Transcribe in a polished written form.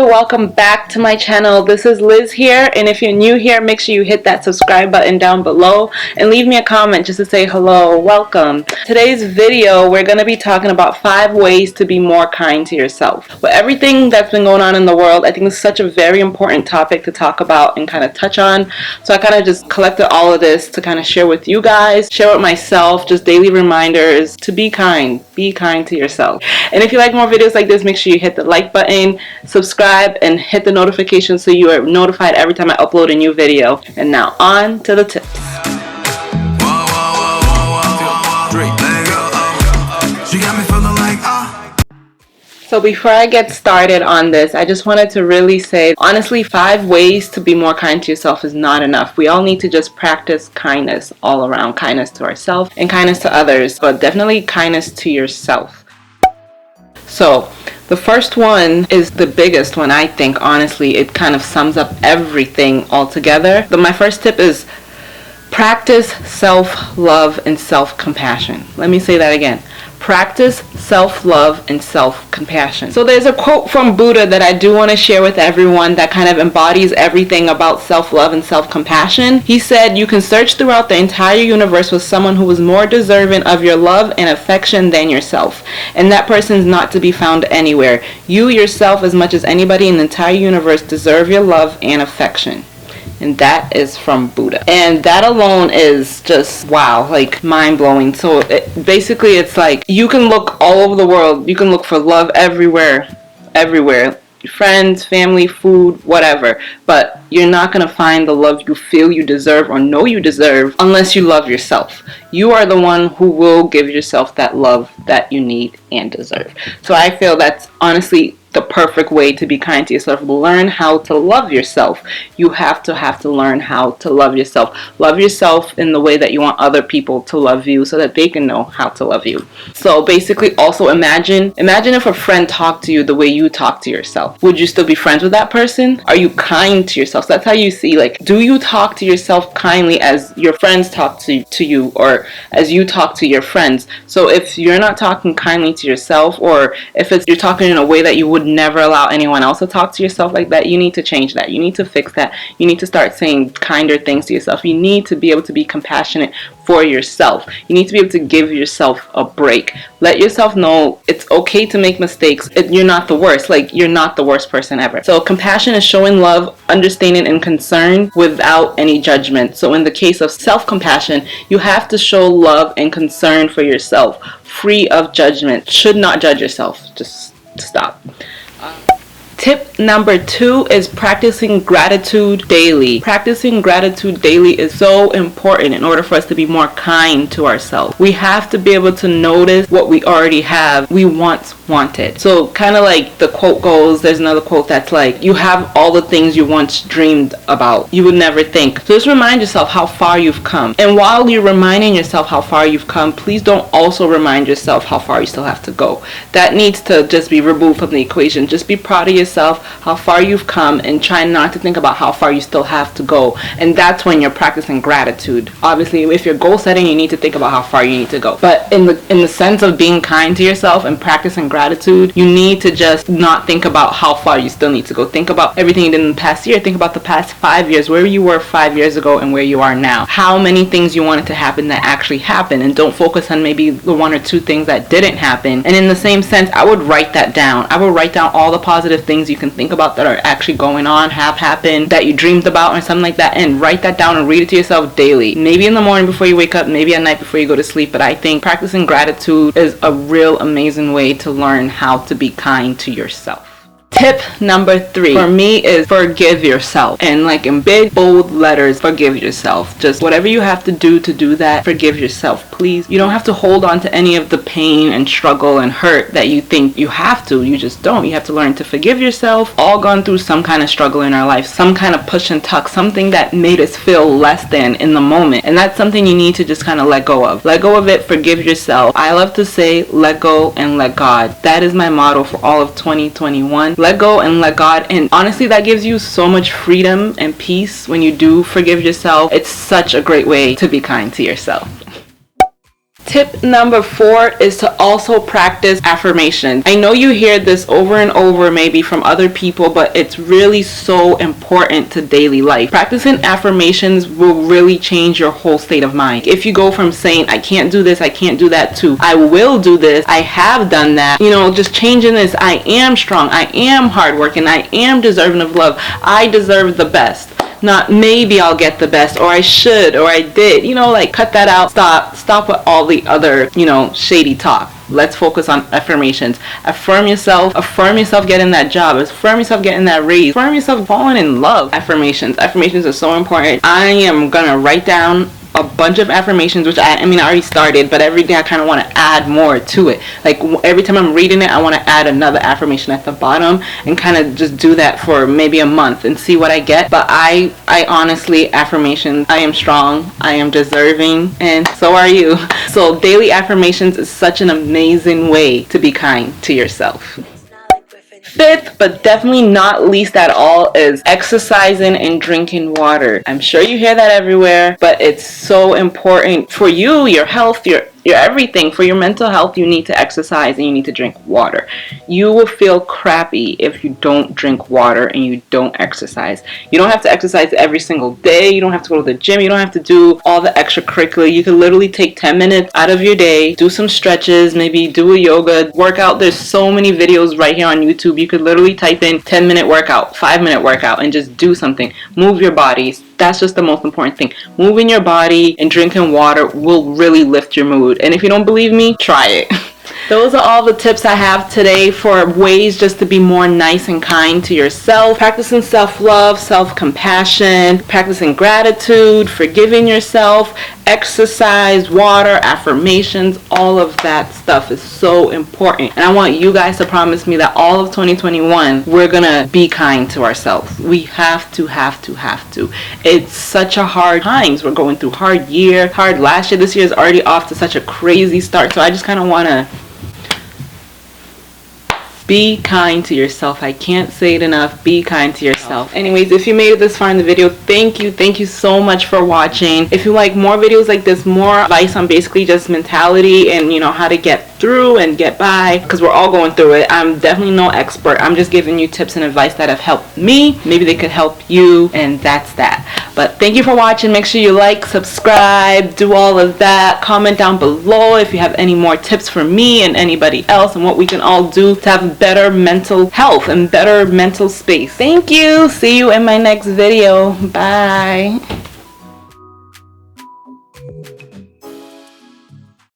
welcome back to my channel. This is Liz here, and if you're new here, make sure you hit that subscribe button down below and leave me a comment just to say hello, welcome. Today's video, we're going to be talking about 5 ways to be more kind to yourself. With everything that's been going on in the world, I think it's such a very important topic to talk about and kind of touch on. So I kind of just collected all of this to kind of share with you guys, share with myself, just daily reminders to be kind to yourself. And if you like more videos like this, make sure you hit the like button, subscribe, and hit the notification so you are notified every time I upload a new video. And now on to the tips. So before I get started on this, I just wanted to really say, honestly, 5 ways to be more kind to yourself is not enough. We all need to just practice kindness all around, kindness to ourselves and kindness to others, but definitely kindness to yourself. So the first one is the biggest one, I think. Honestly, it kind of sums up everything all together. But my first tip is practice self-love and self-compassion. Let me say that again. Practice self-love and self-compassion. So there's a quote from Buddha that I do want to share with everyone that kind of embodies everything about self-love and self-compassion. He said, "You can search throughout the entire universe for someone who is more deserving of your love and affection than yourself. And that person is not to be found anywhere. You yourself, as much as anybody in the entire universe, deserve your love and affection." And that is from Buddha. And that alone is just, wow, like mind-blowing. So basically it's like you can look all over the world. You can look for love everywhere. Friends, family, food, whatever. But you're not going to find the love you feel you deserve or know you deserve unless you love yourself. You are the one who will give yourself that love that you need and deserve. So I feel that's honestly the perfect way to be kind to yourself. Learn how to love yourself. You have to learn how to love yourself. Love yourself in the way that you want other people to love you so that they can know how to love you. So basically also imagine if a friend talked to you the way you talk to yourself. Would you still be friends with that person? Are you kind to yourself? So that's how you see, like, do you talk to yourself kindly as your friends talk to you, or as you talk to your friends? So if you're not talking kindly to yourself, or if you're talking in a way that you would never allow anyone else to talk to yourself like that, you need to change that. You need to fix that. You need to start saying kinder things to yourself. You need to be able to be compassionate for yourself. You need to be able to give yourself a break. Let yourself know it's okay to make mistakes. You're not the worst. Like, you're not the worst person ever. So compassion is showing love, understanding, and concern without any judgment. So in the case of self-compassion, you have to show love and concern for yourself, free of judgment. Should not judge yourself. Just stop. Tip number 2 is practicing gratitude daily. Practicing gratitude daily is so important in order for us to be more kind to ourselves. We have to be able to notice what we already have, we once wanted. So kind of like the quote goes, there's another quote that's like, you have all the things you once dreamed about, you would never think. So just remind yourself how far you've come. And while you're reminding yourself how far you've come, please don't also remind yourself how far you still have to go. That needs to just be removed from the equation. Just be proud of yourself, how far you've come, and try not to think about how far you still have to go. And that's when you're practicing gratitude. Obviously, if you're goal setting, you need to think about how far you need to go. But in the sense of being kind to yourself and practicing gratitude, you need to just not think about how far you still need to go. Think about everything you did in the past year. Think about the past 5 years, where you were 5 years ago and where you are now. How many things you wanted to happen that actually happened, and don't focus on maybe the 1 or 2 things that didn't happen. And in the same sense, I would write that down. I would write down all the positive things you can think about that are actually going on, have happened, that you dreamed about or something like that, and write that down and read it to yourself daily. Maybe in the morning before you wake up, maybe at night before you go to sleep. But I think practicing gratitude is a real amazing way to learn how to be kind to yourself. Tip number 3 for me is forgive yourself. And like in big bold letters, forgive yourself. Just whatever you have to do that, forgive yourself, please. You don't have to hold on to any of the pain and struggle and hurt that you think you have to. You just don't. You have to learn to forgive yourself. All gone through some kind of struggle in our life, some kind of push and tuck, something that made us feel less than in the moment. And that's something you need to just kind of let go of. Let go of it, forgive yourself. I love to say let go and let God. That is my motto for all of 2021. Let go and let God. And honestly, that gives you so much freedom and peace when you do forgive yourself. It's such a great way to be kind to yourself. Tip number 4 is to also practice affirmations. I know you hear this over and over maybe from other people, but it's really so important to daily life. Practicing affirmations will really change your whole state of mind. If you go from saying, I can't do this, I can't do that, to I will do this, I have done that, just changing this, I am strong, I am hardworking, I am deserving of love, I deserve the best. Not maybe I'll get the best, or I should, or I did. Cut that out. Stop with all the other, shady talk. Let's focus on affirmations. Affirm yourself getting that job. Affirm yourself getting that raise. Affirm yourself falling in love. Affirmations are so important. I am gonna write down a bunch of affirmations, which I already started, but every day I kind of want to add more to it. Like every time I'm reading it, I want to add another affirmation at the bottom and kind of just do that for maybe a month and see what I get. But I honestly, affirmations, I am strong, I am deserving, and so are you. So daily affirmations is such an amazing way to be kind to yourself. 5th, but definitely not least at all, is exercising and drinking water. I'm sure you hear that everywhere, but it's so important for you, your health, your everything. For your mental health, you need to exercise and you need to drink water. You will feel crappy if you don't drink water and you don't exercise. You don't have to exercise every single day. You don't have to go to the gym. You don't have to do all the extracurricular. You can literally take 10 minutes out of your day, do some stretches, maybe do a yoga workout. There's so many videos right here on YouTube. You could literally type in 10-minute workout, 5-minute workout, and just do something. Move your bodies. That's just the most important thing. Moving your body and drinking water will really lift your mood. And if you don't believe me, try it. Those are all the tips I have today for ways just to be more nice and kind to yourself. Practicing self-love, self-compassion, practicing gratitude, forgiving yourself, exercise, water, affirmations, all of that stuff is so important. And I want you guys to promise me that all of 2021, we're gonna be kind to ourselves. We have to. It's such a hard times. We're going through hard year, hard last year. This year is already off to such a crazy start. So I just kind of want to be kind to yourself. I can't say it enough. Be kind to yourself. Anyways, if you made it this far in the video, thank you so much for watching. If you like more videos like this, more advice on basically just mentality and how to get through and get by, because we're all going through it. I'm definitely no expert. I'm just giving you tips and advice that have helped me. Maybe they could help you, and that's that. But thank you for watching. Make sure you like, subscribe, do all of that. Comment down below if you have any more tips for me and anybody else and what we can all do to have better mental health and better mental space. Thank you. See you in my next video. Bye.